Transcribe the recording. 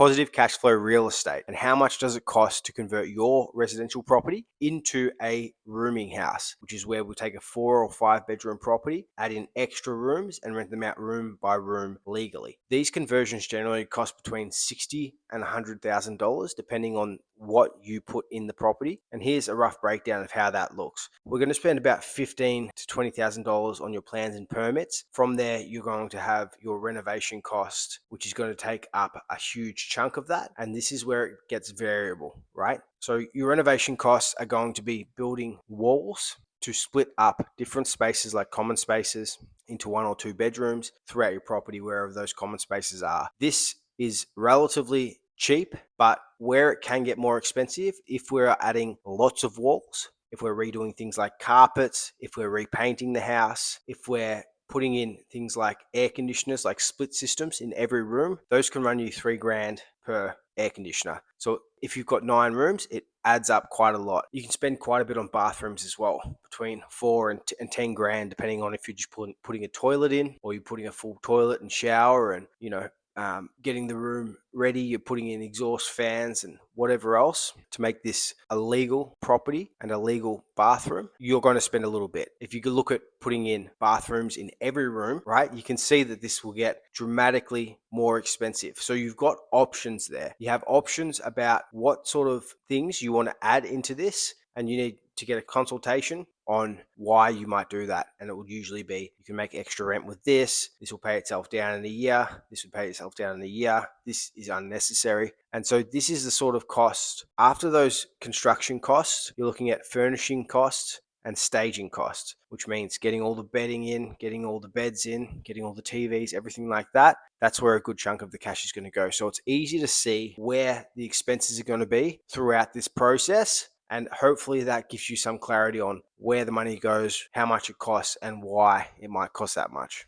positive cash flow real estate. And how much does it cost to convert your residential property into a rooming house, which is where we'll take a 4 or 5 bedroom property, add in extra rooms and rent them out room by room legally. These conversions generally cost between $60,000 and $100,000 depending on what you put in the property. And here's a rough breakdown of how that looks. We're going to spend about $15,000 to $20,000 on your plans and permits. From there, you're going to have your renovation cost, which is going to take up a huge chunk of that. And this is where it gets variable, right? So your renovation costs are going to be building walls to split up different spaces like common spaces into 1 or 2 bedrooms throughout your property, wherever those common spaces are. This is relatively cheap, but where it can get more expensive, if we're adding lots of walls, if we're redoing things like carpets, if we're repainting the house, if we're putting in things like air conditioners, like split systems in every room, those can run you $3,000 per air conditioner. So if you've got 9 rooms, it adds up quite a lot. You can spend quite a bit on bathrooms as well, between $4,000 and $10,000, depending on if you're just putting a toilet in, or you're putting a full toilet and shower, and getting the room ready, you're putting in exhaust fans and whatever else to make this a legal property and a legal bathroom. You're going to spend a little bit. If you could look at putting in bathrooms in every room, right, you can see that this will get dramatically more expensive. So you've got options there. You have options about what sort of things you want to add into this, and you need to get a consultation on why you might do that. And it would usually be, you can make extra rent with this. This will pay itself down in a year. This will pay itself down in a year. This is unnecessary. And so this is the sort of cost. After those construction costs, you're looking at furnishing costs and staging costs, which means getting all the bedding in, getting all the beds in, getting all the TVs, everything like that. That's where a good chunk of the cash is going to go. So it's easy to see where the expenses are going to be throughout this process. And hopefully that gives you some clarity on where the money goes, how much it costs, and why it might cost that much.